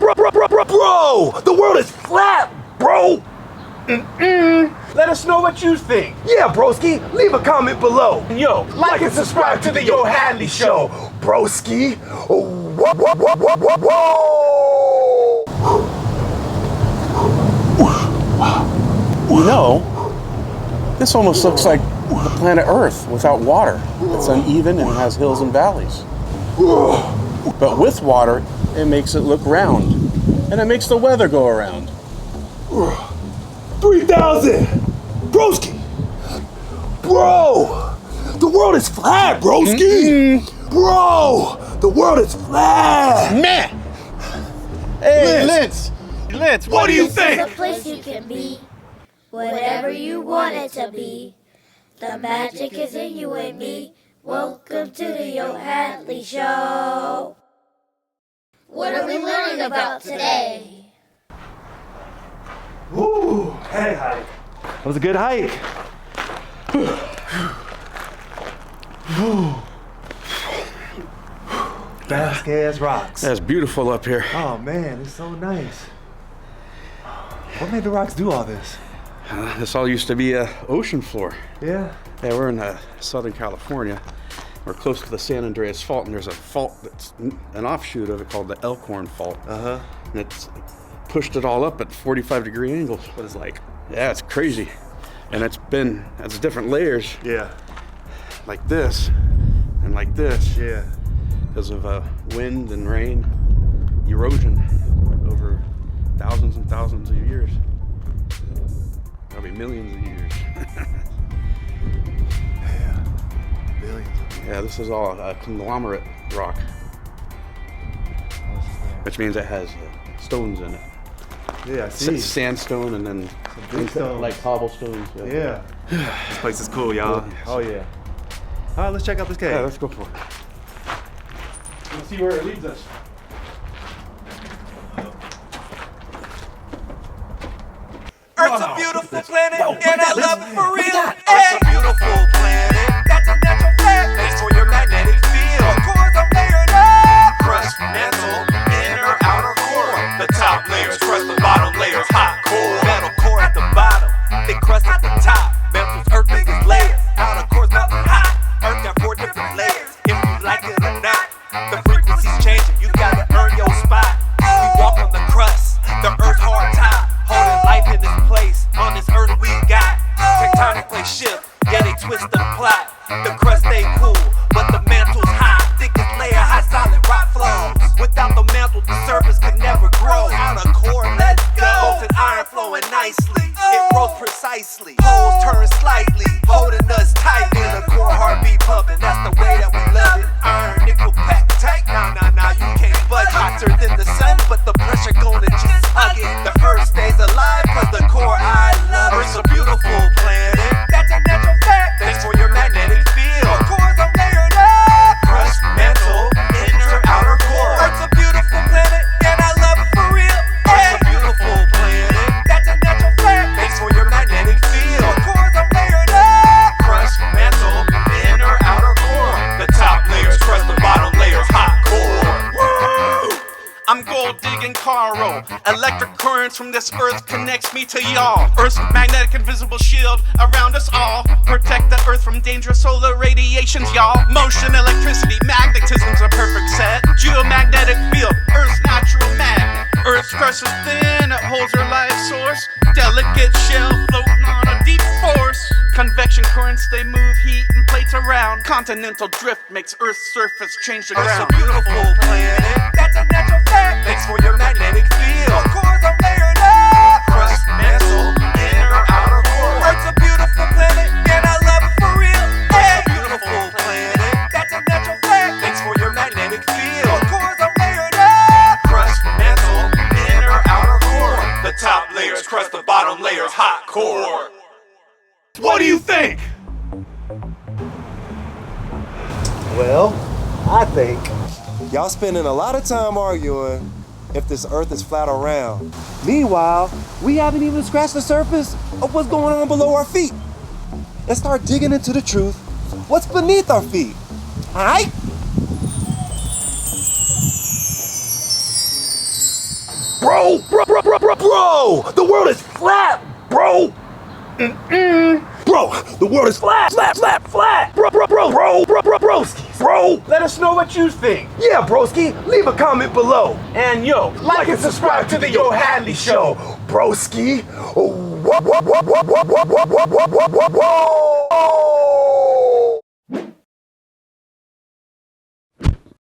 Bro, the world is flat, bro. Let us know what you think. Yeah, broski, leave a comment below. Yo, like and subscribe to the Yo Hadley Show. Broski. Whoa, whoa, whoa, whoa, whoa, whoa. You know, this almost looks like the planet Earth without water. It's uneven and has hills and valleys. But with water, it makes it look round. And it makes the weather go around. 3,000! Broski! Bro! The world is flat, broski! Bro! The world is flat! Meh! Hey, Lintz! Lintz, what do you think? It's a place you can be, whatever you want it to be. The magic is in you and me. Welcome to the Yo Hadley Show. What are we learning about today? Woo! Hey, hike. That was a good hike. Vasquez Rocks. That's beautiful up here. Oh man, it's so nice. What made the rocks do all this? This all used to be ocean floor. Yeah? Yeah, we're in Southern California. We're close to the San Andreas Fault, and there's a fault that's an offshoot of it called the Elkhorn Fault. Uh-huh. And it's pushed it all up at 45-degree angles. What it's like? Yeah, it's crazy. And it's different layers. Yeah. Like this, and like this. Yeah. Because of wind and rain, erosion over thousands and thousands of years. Probably millions of years. Yeah. Billions of years. Yeah, this is all a conglomerate rock, which means it has stones in it. Yeah, I see. Sandstone and then big stones. like cobblestones. Yeah. This place is cool, y'all. Oh yeah. All right, let's check out this cave. Yeah, let's go for it. Let's see where it leads us. Earth's a beautiful planet, and I love it for real. Earth's a beautiful planet, that's a natural fact. Thanks for your magnetic field. Cores are layered up. Crust, mantle, inner, outer core. The top layers, crust, the bottom layers, hot core. Metal core at the bottom, thick crust at the top. Mantle's Earth's biggest layers, outer core's melting hot. Earth got 4 different layers, if you like it or not. The frequency's changing, you gotta earn your spot. We walk on the crust, the Earth's hard top. Holding life in this place, on this earth we got. Tectonic play shift, yeah they twist and plot. The crust ain't cool, but the mantle's high. Thickest layer, high solid rock flows. Without the mantle, the surface could never grow. Outer core, let's go. Molten iron flowing nicely, it rolls precisely. Holes turn slightly, holding us tight. In the core, heartbeat pumping, that's the way that we love it. Iron, nickel, pack tight. Nah, you can't budge. Hotter than the sun, but the pressure gonna just hug it. The earth stays alive, cause the core I love. Earth's a beautiful planet, that's a natural fact. Thanks for your magnetic field. Cores are layered up. Crust, mantle, inner, outer core. Earth's a beautiful planet, and I love it for real. Earth's a beautiful planet, that's a natural fact. Thanks for your magnetic field. Cores are layered up. Crust, mantle, inner, outer core. The top layers, crust, the bottom layers, hot core. Woo! I'm gold digging Caro. Electric currents from this earth connects me to y'all. Earth's magnetic invisible shield around us all. Protect the earth from dangerous solar radiations, y'all. Motion, electricity, magnetism's a perfect set. Geomagnetic field, Earth's natural magnet. Earth's crust is thin, it holds her life source. Delicate shell floating on a deep force. Convection currents, they move heat and plates around. Continental drift makes Earth's surface change the ground. Earth's a beautiful planet, that's a natural fact. Thanks for your magnetic field. Cores are layered up. Crust, mantle, inner, outer core. Earth's a beautiful planet, and I love it for real. Earth's a beautiful planet, that's a natural fact. Thanks for your magnetic field. Cores are layered up. Crust, mantle, inner, outer core. The top layers, crust, the bottom layers, hot core. What do you think? Well, I think y'all spending a lot of time arguing if this earth is flat or round. Meanwhile, we haven't even scratched the surface of what's going on below our feet. Let's start digging into the truth. What's beneath our feet? All right? Bro, the world is flat, bro. Bro, the world is flat. Broskis. Bro, let us know what you think. Yeah, broski, leave a comment below. And yo, like and subscribe to the Yo Hadley Show. Broski.